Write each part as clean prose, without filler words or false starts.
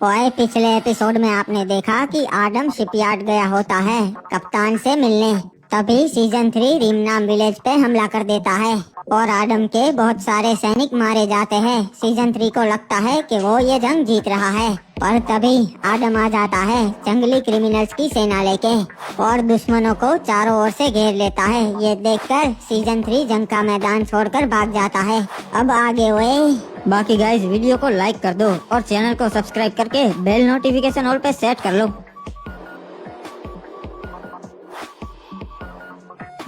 ओए, पिछले एपिसोड में आपने देखा कि आडम शिपयार्ड गया होता है कप्तान से मिलने। तभी सीजन 3 रिमनाम विलेज पे हमला कर देता है और आडम के बहुत सारे सैनिक मारे जाते हैं। सीजन 3 को लगता है कि वो ये जंग जीत रहा है, पर तभी आडम आ जाता है जंगली क्रिमिनल्स की सेना लेके और दुश्मनों को चारों ओर से घेर लेता है। ये देखकर सीजन 3 जंग का मैदान छोड़कर भाग जाता है। अब आगे हुए। बाकी गाइस वीडियो को लाइक कर दो और चैनल को सब्सक्राइब करके बेल नोटिफिकेशन ऑल पे सेट कर लो।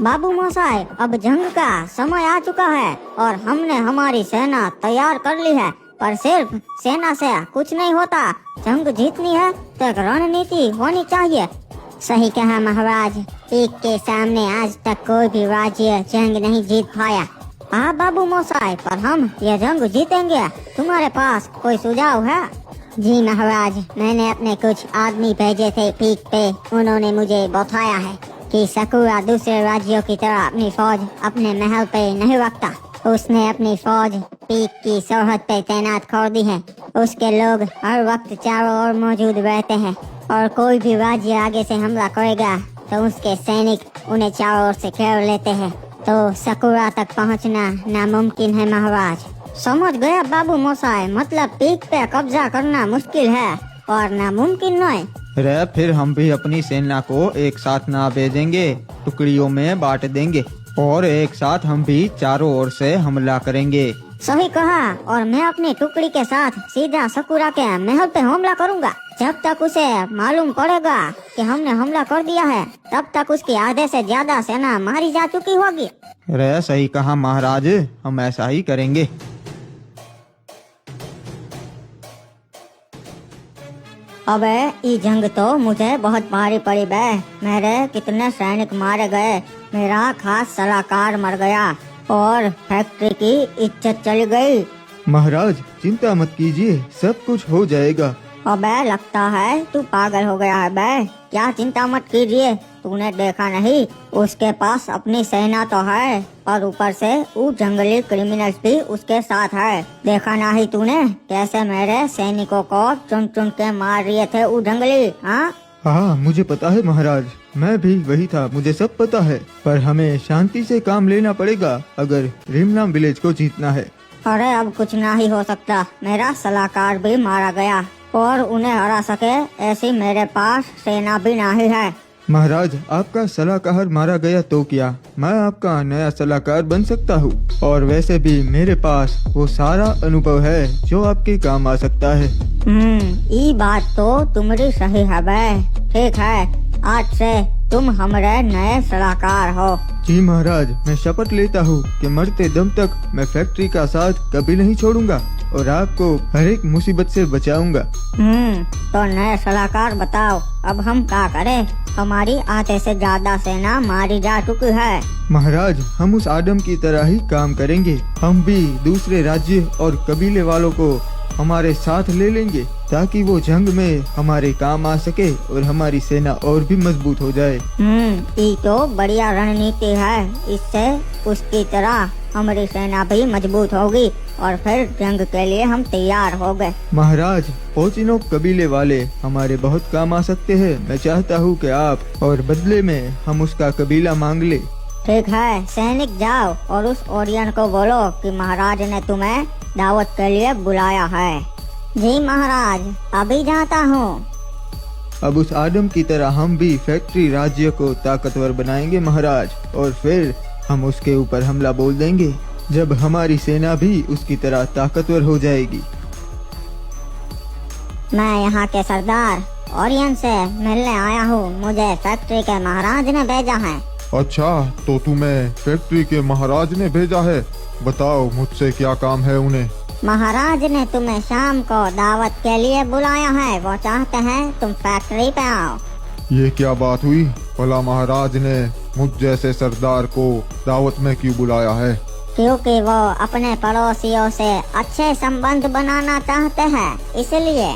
बाबू मोसाई, अब जंग का समय आ चुका है और हमने हमारी सेना तैयार कर ली है, पर सिर्फ सेना से कुछ नहीं होता। जंग जीतनी है तो एक रणनीति होनी चाहिए। सही कहा महाराज, पीक के सामने आज तक कोई भी राज्य जंग नहीं जीत पाया। हाँ बाबू मोसाई, पर हम ये जंग जीतेंगे। तुम्हारे पास कोई सुझाव है? जी महाराज, मैंने अपने कुछ आदमी भेजे थे पीक पे। उन्होंने मुझे बताया है कि सकुरा दूसरे राज्यों की तरह अपनी फौज अपने महल पे नहीं रखता। उसने अपनी फौज पीक की सरहद पे तैनात कर दी है। उसके लोग हर वक्त चारों ओर मौजूद रहते हैं और कोई भी राज्य आगे से हमला करेगा तो उसके सैनिक उन्हें चारों ओर से घेर लेते हैं। तो सकुरा तक पहुंचना नामुमकिन है महाराज। समझ गया बाबू मोसाई, मतलब पीक पे कब्जा करना मुश्किल है और नामुमकिन नहीं। रे फिर हम भी अपनी सेना को एक साथ ना भेजेंगे, टुकड़ियों में बांट देंगे और एक साथ हम भी चारों ओर से हमला करेंगे। सही कहा, और मैं अपनी टुकड़ी के साथ सीधा सकुरा के महल पे हमला करूंगा। जब तक उसे मालूम पड़ेगा कि हमने हमला कर दिया है, तब तक उसकी आधे से ज्यादा सेना मारी जा चुकी होगी। रे सही कहा महाराज, हम ऐसा ही करेंगे। अबे ये जंग तो मुझे बहुत भारी पड़ी बे। मेरे कितने सैनिक मारे गए, मेरा खास सलाहकार मर गया और फैक्ट्री की इज्जत चली गई। महाराज चिंता मत कीजिए, सब कुछ हो जाएगा। अबे लगता है तू पागल हो गया है बे। क्या चिंता मत कीजिए, तूने देखा नहीं उसके पास अपनी सेना तो है और ऊपर से वो जंगली क्रिमिनल्स भी उसके साथ है। देखा नहीं तूने कैसे मेरे सैनिकों को चुन चुन के मार रहे थे वो जंगली? हाँ मुझे पता है महाराज, मैं भी वही था, मुझे सब पता है। पर हमें शांति से काम लेना पड़ेगा अगर रिमनाम विलेज को जीतना है। अरे अब कुछ नहीं हो सकता, मेरा सलाहकार भी मारा गया और उन्हें हरा सके ऐसी मेरे पास सेना भी नहीं है। महाराज आपका सलाहकार मारा गया तो क्या, मैं आपका नया सलाहकार बन सकता हूँ और वैसे भी मेरे पास वो सारा अनुभव है जो आपके काम आ सकता है। ये बात तो तुम्हारी सही है बे। ठीक है, आज से तुम हमारे नए सलाहकार हो। जी महाराज, मैं शपथ लेता हूँ कि मरते दम तक मैं फैक्ट्री का साथ कभी नहीं छोड़ूंगा और आपको हर एक मुसीबत से बचाऊंगा। तो नए सलाहकार बताओ, अब हम क्या करें? हमारी आधे से ज्यादा सेना मारी जा चुकी है। महाराज हम उस आदम की तरह ही काम करेंगे। हम भी दूसरे राज्य और कबीले वालों को हमारे साथ ले लेंगे ताकि वो जंग में हमारे काम आ सके और हमारी सेना और भी मजबूत हो जाए। ये तो बढ़िया रणनीति है। इससे उसकी तरह हमारी सेना भी मजबूत होगी और फिर जंग के लिए हम तैयार हो गए। महाराज पोचिनो कबीले वाले हमारे बहुत काम आ सकते हैं। मैं चाहता हूँ कि आप और बदले में हम उसका कबीला मांग ले। ठीक है, सैनिक जाओ और उस ओरियन को बोलो कि महाराज ने तुम्हें दावत के लिए बुलाया है। जी महाराज, अभी जाता हूँ। अब उस आदम की तरह हम भी फैक्ट्री राज्य को ताकतवर बनाएंगे महाराज, और फिर हम उसके ऊपर हमला बोल देंगे जब हमारी सेना भी उसकी तरह ताकतवर हो जाएगी। मैं यहाँ के सरदार ओरियन से मिलने आया हूँ। मुझे फैक्ट्री के महाराज ने भेजा है। अच्छा, तो तुम्हें फैक्ट्री के महाराज ने भेजा है? बताओ मुझसे क्या काम है उन्हें? महाराज ने तुम्हें शाम को दावत के लिए बुलाया है। वो चाहते हैं तुम फैक्ट्री पे आओ। ये क्या बात हुई? भला महाराज ने मुझ जैसे सरदार को दावत में क्यों बुलाया है? क्योंकि वो अपने पड़ोसियों से अच्छे संबंध बनाना चाहते हैं, इसलिए।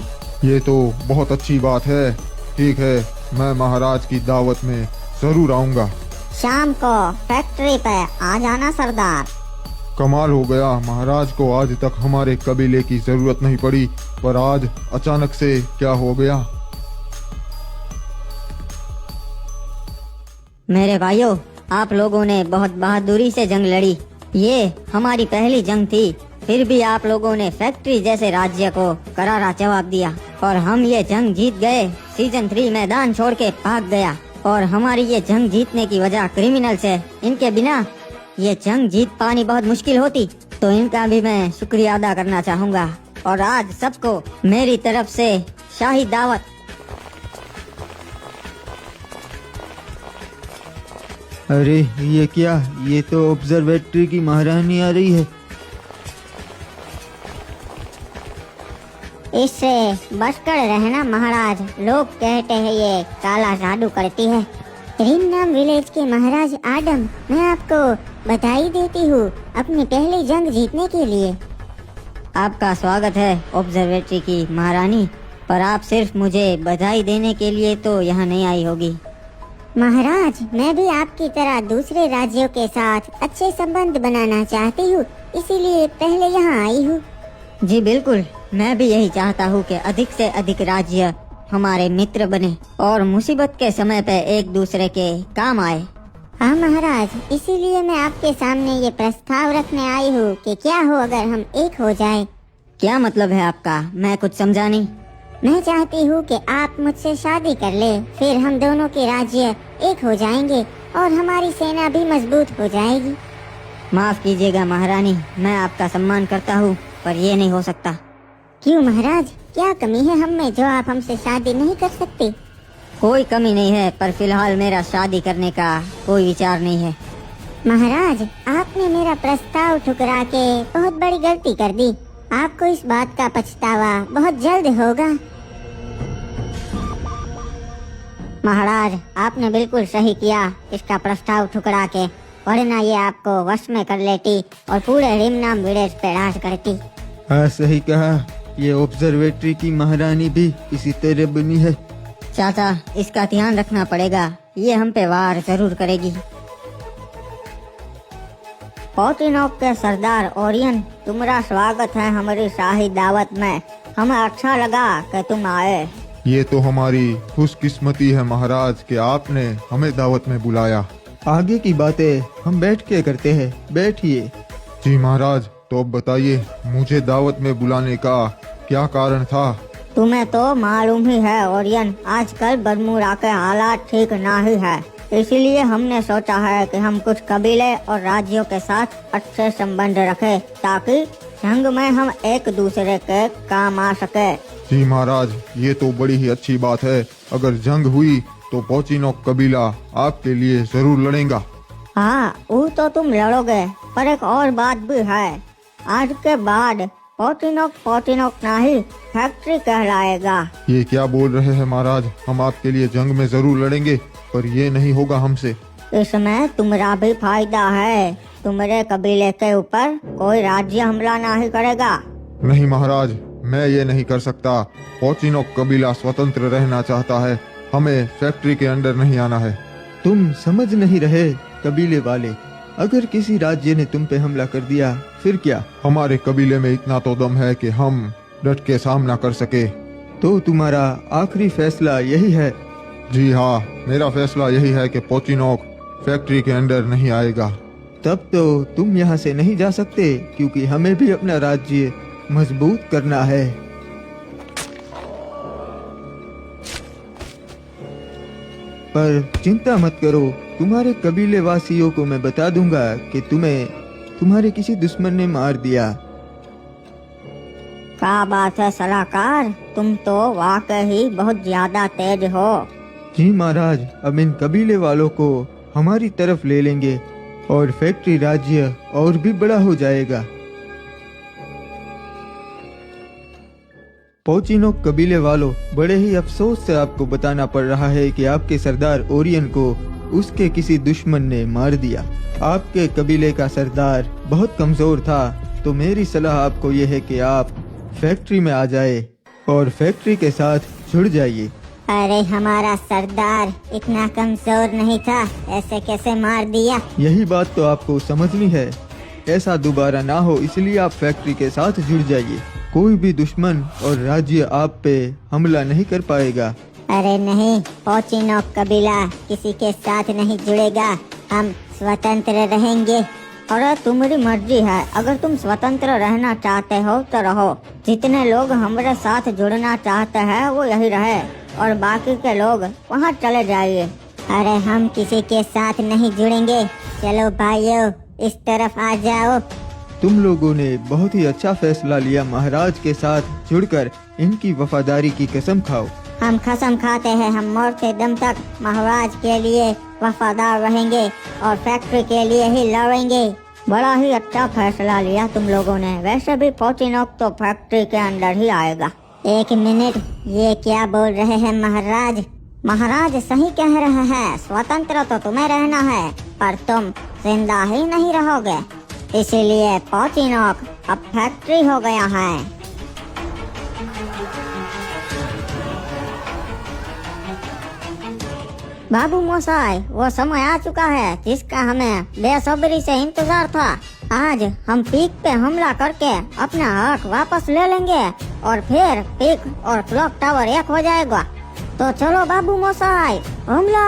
ये तो बहुत अच्छी बात है। ठीक है, मैं महाराज की दावत में जरूर आऊंगा। शाम को फैक्ट्री पे आ जाना सरदार। कमाल हो गया, महाराज को आज तक हमारे कबीले की जरूरत नहीं पड़ी, पर आज अचानक से क्या हो गया? मेरे भाइयों, आप लोगों ने बहुत बहादुरी से जंग लड़ी। ये हमारी पहली जंग थी, फिर भी आप लोगों ने फैक्ट्री जैसे राज्य को करारा जवाब दिया और हम ये जंग जीत गए। सीजन 3 मैदान छोड़ के भाग गया और हमारी ये जंग जीतने की वजह क्रिमिनल्स है। इनके बिना ये जंग जीत पानी बहुत मुश्किल होती, तो इनका भी मैं शुक्रिया अदा करना चाहूँगा। और आज सबको मेरी तरफ से शाही दावत। अरे ये क्या, ये तो ऑब्जर्वेटरी की महारानी आ रही है। इससे बचकर रहना महाराज, लोग कहते हैं ये काला जादू करती है। रिमनाम विलेज के महाराज आडम, मैं आपको बधाई देती हूँ अपनी पहली जंग जीतने के लिए। आपका स्वागत है ऑब्जर्वेटरी की महारानी, पर आप सिर्फ मुझे बधाई देने के लिए तो यहाँ नहीं आई होगी। महाराज, मैं भी आपकी तरह दूसरे राज्यों के साथ अच्छे संबंध बनाना चाहती हूँ, इसीलिए पहले यहाँ आई हूँ। जी बिल्कुल, मैं भी यही चाहता हूँ कि अधिक से अधिक राज्य हमारे मित्र बने और मुसीबत के समय पे एक दूसरे के काम आए। हाँ महाराज, इसीलिए मैं आपके सामने ये प्रस्ताव रखने आई हूँ कि क्या हो अगर हम एक हो जाएं। क्या मतलब है आपका? मैं कुछ समझा नहीं। मैं चाहती हूँ कि आप मुझसे शादी कर ले, फिर हम दोनों के राज्य एक हो जाएंगे और हमारी सेना भी मजबूत हो जाएगी। माफ कीजिएगा महारानी, मैं आपका सम्मान करता हूँ, पर ये नहीं हो सकता। क्यों महाराज, क्या कमी है हम में जो आप हमसे शादी नहीं कर सकते? कोई कमी नहीं है, पर फिलहाल मेरा शादी करने का कोई विचार नहीं है। महाराज, आपने मेरा प्रस्ताव ठुकरा के बहुत बड़ी गलती कर दी। आपको इस बात का पछतावा बहुत जल्द होगा। महाराज, आपने बिल्कुल सही किया इसका प्रस्ताव ठुकरा के, वरना ये आपको वश में कर लेती और पूरे रिमनाम विलेज पे राज करती। हाँ सही कहा, ये ऑब्जर्वेटरी की महारानी भी इसी तरह बनी है। चाचा, इसका ध्यान रखना पड़ेगा, ये हम पे वार जरूर करेगी। पोटिनोक के सरदार ओरियन, तुम्हारा स्वागत है हमारी शाही दावत में। हमें अच्छा लगा कि तुम आए। ये तो हमारी खुशकिस्मती है महाराज कि आपने हमें दावत में बुलाया। आगे की बातें हम बैठ के करते हैं, बैठिए। जी महाराज, तो अब बताइए मुझे दावत में बुलाने का क्या कारण था? तुम्हें तो मालूम ही है ओरियन, आजकल बरमूडा के हालात ठीक ना ही है, इसलिए हमने सोचा है कि हम कुछ कबीले और राज्यों के साथ अच्छे संबंध रखें ताकि जंग में हम एक दूसरे के काम आ सके। जी महाराज, ये तो बड़ी ही अच्छी बात है। अगर जंग हुई तो पोचिनोक कबीला आपके लिए जरूर लड़ेगा। हाँ, वो तो तुम लड़ोगे, पर एक और बात भी है। आज के बाद पोटिनोक नहीं फैक्ट्री कहलाएगा। ये क्या बोल रहे हैं महाराज? हम आपके लिए जंग में जरूर लड़ेंगे, पर ये नहीं होगा हमसे। इसमें तुम्हारा भी फायदा है, तुम्हारे कबीले के ऊपर कोई राज्य हमला नहीं करेगा। नहीं महाराज, मैं ये नहीं कर सकता। पोचिनोक कबीला स्वतंत्र रहना चाहता है, हमें फैक्ट्री के अंदर नहीं आना है। तुम समझ नहीं रहे कबीले वाले, अगर किसी राज्य ने तुम पे हमला कर दिया फिर क्या? हमारे कबीले में इतना तो दम है कि हम डट के सामना कर सके। तो तुम्हारा आखिरी फैसला यही है? जी हाँ, मेरा फैसला यही है कि पोचिनोक फैक्ट्री के अंदर नहीं आएगा। तब तो तुम यहाँ से नहीं जा सकते, क्योंकि हमें भी अपना राज्य मजबूत करना है। पर चिंता मत करो, तुम्हारे कबीले वासियों को मैं बता दूंगा कि तुम्हें तुम्हारे किसी दुश्मन ने मार दिया। क्या बात है सलाहकार, तुम तो वाकई बहुत ज्यादा तेज हो। जी महाराज, अब इन कबीले वालों को हमारी तरफ ले लेंगे और फैक्ट्री राज्य और भी बड़ा हो जाएगा। पोचिनोक कबीले वालों, बड़े ही अफसोस से आपको बताना पड़ रहा है कि आपके सरदार ओरियन को उसके किसी दुश्मन ने मार दिया। आपके कबीले का सरदार बहुत कमजोर था, तो मेरी सलाह आपको यह है कि आप फैक्ट्री में आ जाए और फैक्ट्री के साथ जुड़ जाइए। अरे हमारा सरदार इतना कमजोर नहीं था, ऐसे कैसे मार दिया? यही बात तो आपको समझनी है। ऐसा दोबारा ना हो, इसलिए आप फैक्ट्री के साथ जुड़ जाइए। कोई भी दुश्मन और राज्य आप पे हमला नहीं कर पाएगा। अरे नहीं, पोचिनोक कबीला किसी के साथ नहीं जुड़ेगा, हम स्वतंत्र रहेंगे। अरे तुम्हारी मर्जी है, अगर तुम स्वतंत्र रहना चाहते हो तो रहो। जितने लोग हमारे साथ जुड़ना चाहते हैं वो यही रहे और बाकी के लोग वहाँ चले जाइए। अरे हम किसी के साथ नहीं जुड़ेंगे, चलो भाइयों इस तरफ आ जाओ। तुम लोगों ने बहुत ही अच्छा फैसला लिया, महाराज के साथ जुड़कर इनकी वफादारी की कसम खाओ। हम कसम खाते हैं हम मरते दम तक महाराज के लिए वफादार रहेंगे और फैक्ट्री के लिए ही लड़ेंगे। बड़ा ही अच्छा फैसला लिया तुम लोगों ने। वैसे भी पोचिनोक तो फैक्ट्री के अंदर ही आएगा। एक मिनट, ये क्या बोल रहे हैं महाराज? महाराज सही कह रहे हैं, स्वतंत्र तो तुम्हें रहना है पर तुम जिंदा ही नहीं रहोगे, इसीलिए पोचिनोक अब फैक्ट्री हो गया है। बाबू मोसाई, वो समय आ चुका है जिसका हमें बेसब्री से इंतजार था। आज हम पीक पे हमला करके अपना हक वापस ले लेंगे और फिर पीक और क्लॉक टावर एक हो जाएगा। तो चलो बाबू मोसाई, हमला।